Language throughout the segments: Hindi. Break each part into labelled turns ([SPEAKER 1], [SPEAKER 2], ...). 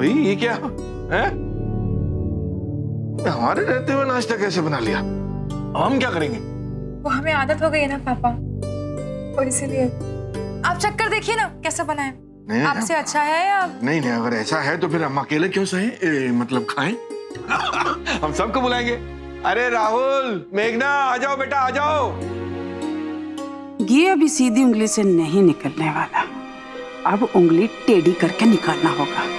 [SPEAKER 1] भाई, ये क्या है? हमारे रहते हुए नाश्ता कैसे बना लिया? हम क्या करेंगे?
[SPEAKER 2] वो हमें आदत हो गई है ना पापा, और इसीलिए आप चेक कर देखिए ना कैसा बना है। आपसे अच्छा है या
[SPEAKER 1] नहीं? नहीं, अगर ऐसा है तो फिर हम अकेले क्यों सहे, मतलब खाएं। हम सबको बुलाएंगे। अरे राहुल, मेघना, आ जाओ बेटा, आ जाओ।
[SPEAKER 3] ये अभी सीधी उंगली से नहीं निकलने वाला, अब उंगली टेढ़ी करके निकालना होगा।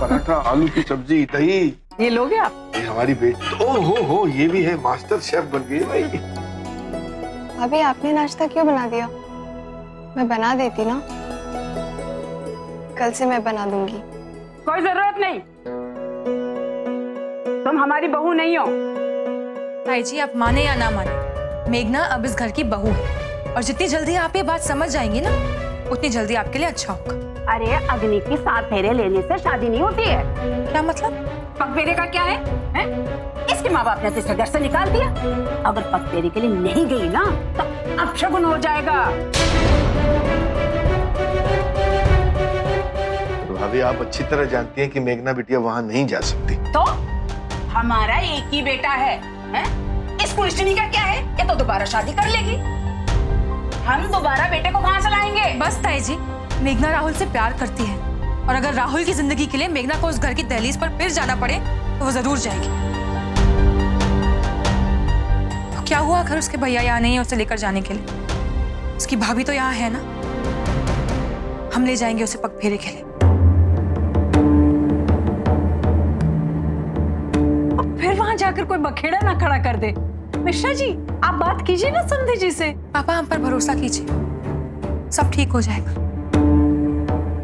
[SPEAKER 1] पराठा, आलू की सब्जी, दही।
[SPEAKER 3] ये लोगे आप?
[SPEAKER 1] ये हमारी बेटी। ओ हो, ये भी है, मास्टर शेफ बन गई भाई।
[SPEAKER 4] अभी आपने नाश्ता क्यों बना दिया? मैं बना देती ना, कल से मैं बना दूंगी।
[SPEAKER 3] कोई जरूरत नहीं, तुम हमारी बहू नहीं हो।
[SPEAKER 2] ताई जी, आप माने या ना माने, मेघना अब इस घर की बहू है, और जितनी जल्दी आप ये बात समझ जाएंगी ना, उतनी जल्दी आपके लिए अच्छा होगा।
[SPEAKER 3] अरे अग्नि की 7 फेरे लेने से शादी नहीं होती है।
[SPEAKER 2] क्या मतलब?
[SPEAKER 3] पग फेरे का क्या है? इसके माँ बाप ने तो इसे घर से निकाल दिया। अगर पग फेरे के लिए नहीं गई ना तो अपशगुन हो जाएगा।
[SPEAKER 1] भाभी, आप अच्छी तरह जानती हैं कि मेघना बिटिया वहां नहीं जा सकती।
[SPEAKER 3] तो हमारा एक ही बेटा है? इस पुलिसनी का क्या है? ये तो दोबारा शादी कर लेगी। हम दोबारा बेटे को कहां से लाएंगे?
[SPEAKER 2] बस ताई जी, मेघना राहुल से प्यार करती है, और अगर राहुल की जिंदगी के लिए मेघना को उस घर की दहलीज पर फिर जाना पड़े तो वो जरूर जाएगी। तो क्या हुआ अगर उसके भैया यहाँ नहीं है उसे लेकर जाने के लिए? उसकी भाभी तो यहाँ है ना, हम ले जाएंगे उसे पग फेरे के लिए।
[SPEAKER 5] फिर वहां जाकर कोई बखेड़ा ना खड़ा कर दे। मिश्रा जी, आप बात कीजिए ना समधी जी से।
[SPEAKER 2] पापा, हम पर भरोसा कीजिए, सब ठीक हो जाएगा।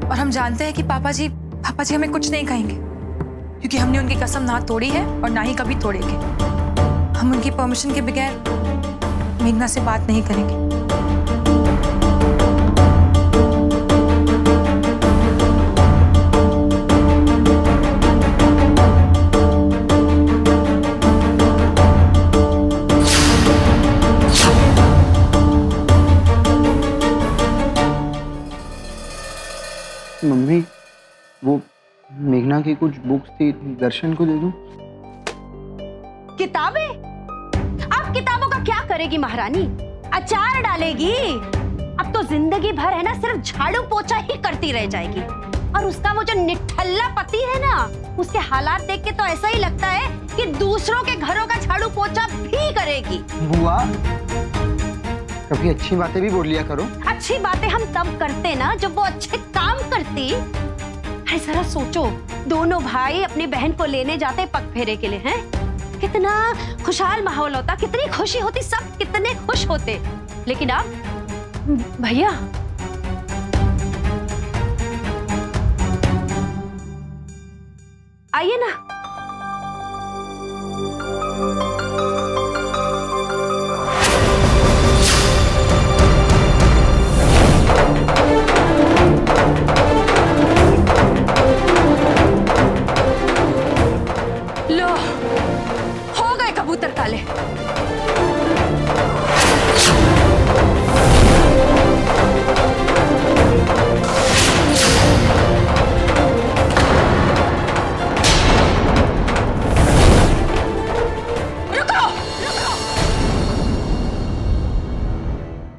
[SPEAKER 2] और हम जानते हैं कि पापा जी हमें कुछ नहीं कहेंगे, क्योंकि हमने उनकी कसम ना तोड़ी है और ना ही कभी तोड़ेंगे। हम उनकी परमिशन के बगैर मेघना से बात नहीं करेंगे।
[SPEAKER 6] मम्मी, वो मेघना की कुछ बुक्स थी, दर्शन को दे दूं?
[SPEAKER 7] किताबें? आप किताबों का क्या करेगी महारानी? अचार डालेगी? अब तो जिंदगी भर है ना सिर्फ झाड़ू पोछा ही करती रह जाएगी। और उसका वो जो निठल्ला पति है ना, उसके हालात देख के तो ऐसा ही लगता है कि दूसरों के घरों का झाड़ू पोछा भी करेगी।
[SPEAKER 6] बुआ, कभी अच्छी बातें भी बोल लिया करो।
[SPEAKER 7] अच्छी बातें हम तब करते ना जब वो अच्छे काम करती। अरे जरा सोचो, दोनों भाई अपनी बहन को लेने जाते पग फेरे के लिए, हैं? कितना खुशहाल माहौल होता, कितनी खुशी होती, सब कितने खुश होते। लेकिन अब भैया, आइए ना।
[SPEAKER 2] लो, हो गए कबूतर काले।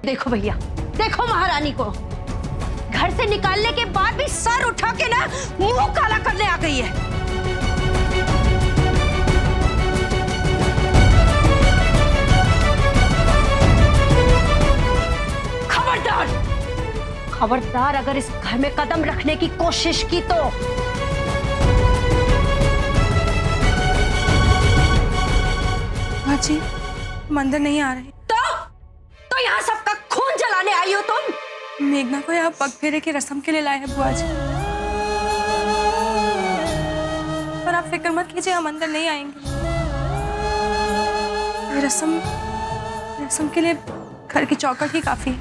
[SPEAKER 7] देखो भैया, देखो महारानी को घर से निकालने के बाद भी सर उठा के ना मुंह काला करने आ गई है। खबरदार, खबरदार अगर इस घर में कदम रखने की कोशिश की तो।
[SPEAKER 2] माँ जी, मंदिर नहीं आ रहे।
[SPEAKER 7] तो यहाँ सबका खून जलाने आई हो तुम?
[SPEAKER 2] मेघना को यहाँ पग फेरे की रस्म के लिए लाए हैं बुआ जी। पर आप फिक्र मत कीजिए, हम अंदर नहीं आएंगे। ये रस्म के लिए घर की चौखट ही काफी है।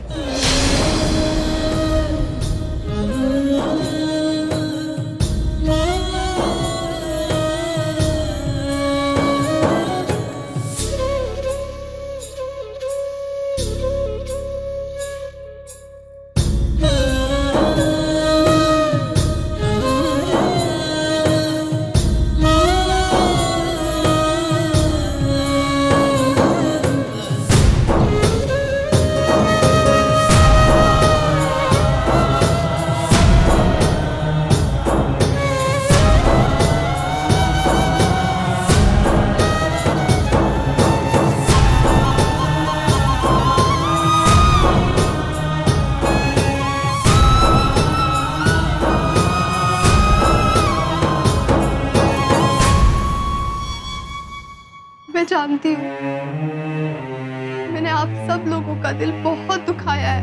[SPEAKER 4] मैं जानती हूँ मैंने आप सब लोगों का दिल बहुत दुखाया है,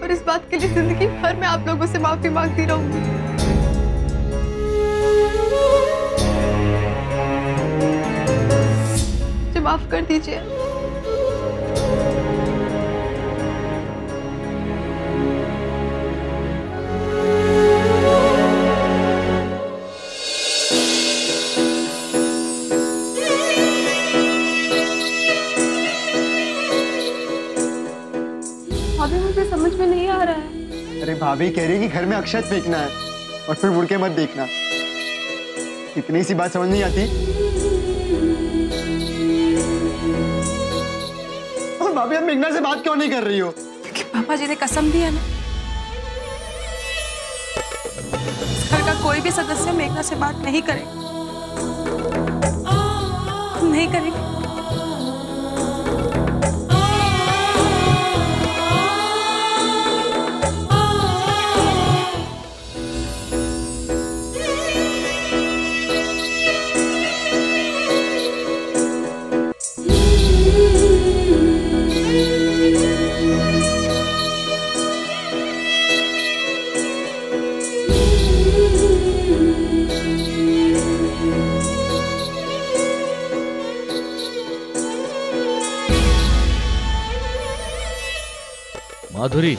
[SPEAKER 4] और इस बात के लिए जिंदगी भर मैं आप लोगों से माफी मांगती रहूंगी। मुझे माफ कर दीजिए। अभी मुझे समझ में नहीं आ रहा है।
[SPEAKER 6] अरे भाभी कह रही कि घर में अक्षत फेंकना है और फिर मुड़ के मत देखना। इतनी सी बात समझ नहीं आती? और भाभी आप मेघना से बात क्यों नहीं कर रही हो?
[SPEAKER 2] क्योंकि पापा जी ने कसम दिया ना, इस घर का कोई भी सदस्य मेघना से बात नहीं करेगा, नहीं करेंगे।
[SPEAKER 8] माधुरी,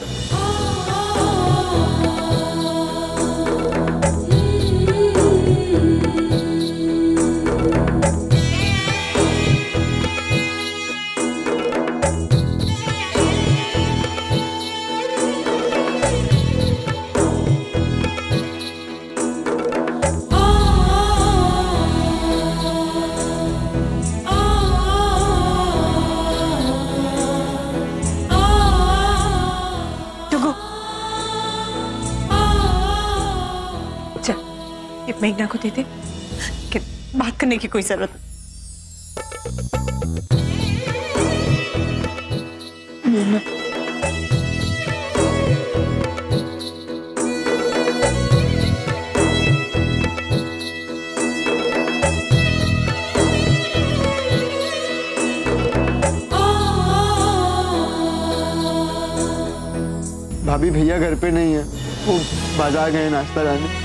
[SPEAKER 2] मेघना को दे दे, कि बात करने की कोई जरूरत नहीं।
[SPEAKER 6] भाभी भैया घर पे नहीं है, वो बाजार गए नाश्ता लाने।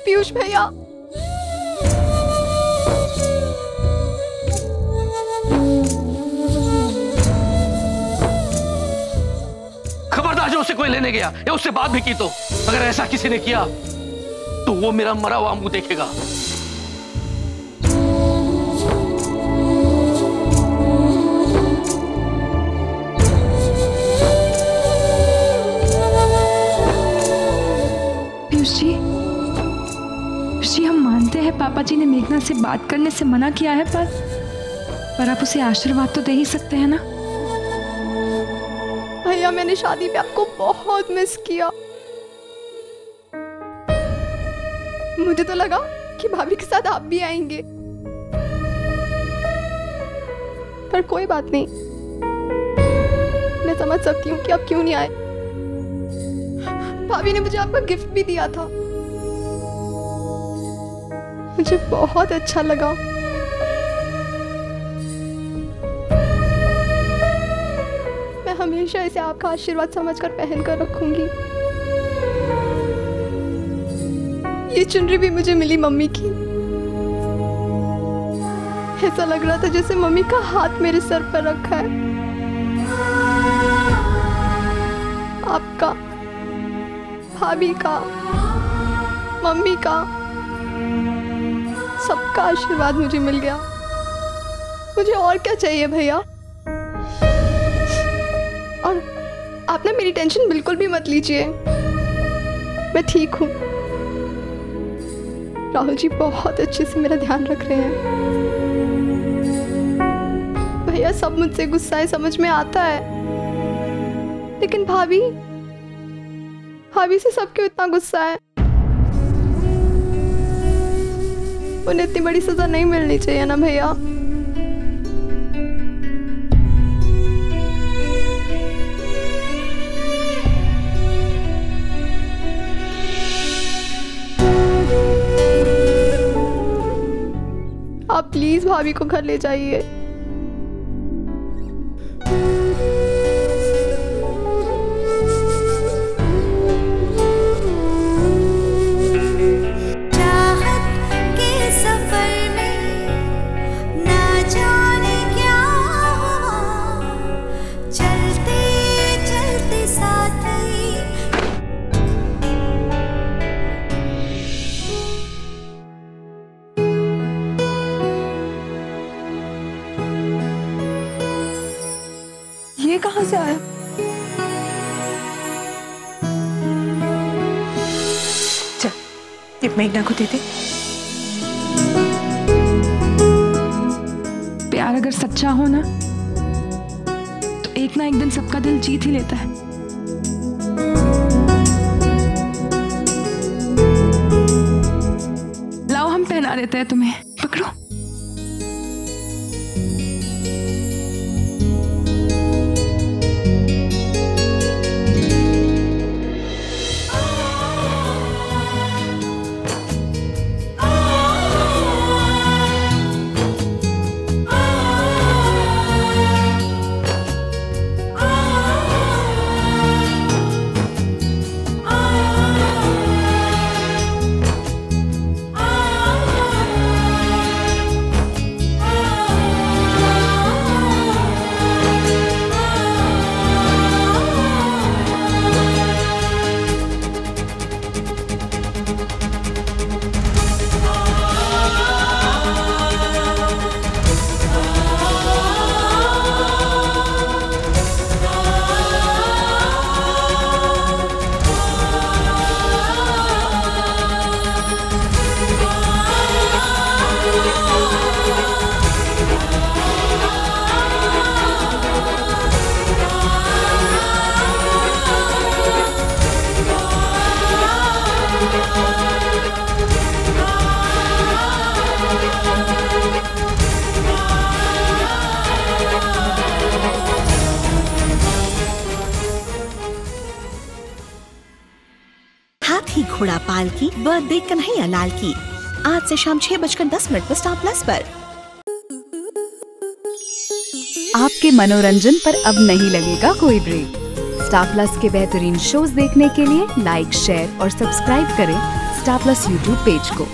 [SPEAKER 4] पीयूष भैया,
[SPEAKER 8] खबरदार जो उसे कोई लेने गया या उससे बात भी की तो अगर ऐसा किसी ने किया तो वो मेरा मरा हुआ मुंह देखेगा।
[SPEAKER 2] पीयूष जी, हम मानते हैं पापा जी ने मेघना से बात करने से मना किया है, पर आप उसे आशीर्वाद तो दे ही सकते हैं ना।
[SPEAKER 4] भैया मैंने शादी में आपको बहुत मिस किया। मुझे तो लगा कि भाभी के साथ आप भी आएंगे, पर कोई बात नहीं, मैं समझ सकती हूँ कि आप क्यों नहीं आए। भाभी ने मुझे आपका गिफ्ट भी दिया था, मुझे बहुत अच्छा लगा। मैं हमेशा इसे आपका आशीर्वाद समझकर पहन कर रखूंगी। ये चुनरी भी मुझे मिली मम्मी की। ऐसा लग रहा था जैसे मम्मी का हाथ मेरे सर पर रखा है। आपका, भाभी का, मम्मी का, सबका आशीर्वाद मुझे मिल गया। मुझे और क्या चाहिए भैया। और आप ना मेरी टेंशन बिल्कुल भी मत लीजिए। मैं ठीक हूँ। राहुल जी बहुत अच्छे से मेरा ध्यान रख रहे हैं। भैया सब मुझसे गुस्सा है, समझ में आता है, लेकिन भाभी से सबके इतना गुस्सा है। उन्हें इतनी बड़ी सजा नहीं मिलनी चाहिए ना भैया। आप प्लीज भाभी को घर ले जाइए। ये कहां से आया?
[SPEAKER 2] चल ये मेघना को दे दे। प्यार अगर सच्चा हो ना तो एक ना एक दिन सबका दिल जीत ही लेता है। लाओ हम पहना देते हैं तुम्हें, पकड़ो।
[SPEAKER 9] हाथी घोड़ा पाल की बर्थडे कन्हैया लाल की आज से शाम 6:10 पर स्टार प्लस पर।
[SPEAKER 10] आपके मनोरंजन पर अब नहीं लगेगा कोई ब्रेक। स्टार प्लस के बेहतरीन शोज देखने के लिए लाइक, शेयर और सब्सक्राइब करें स्टार प्लस यूट्यूब पेज को।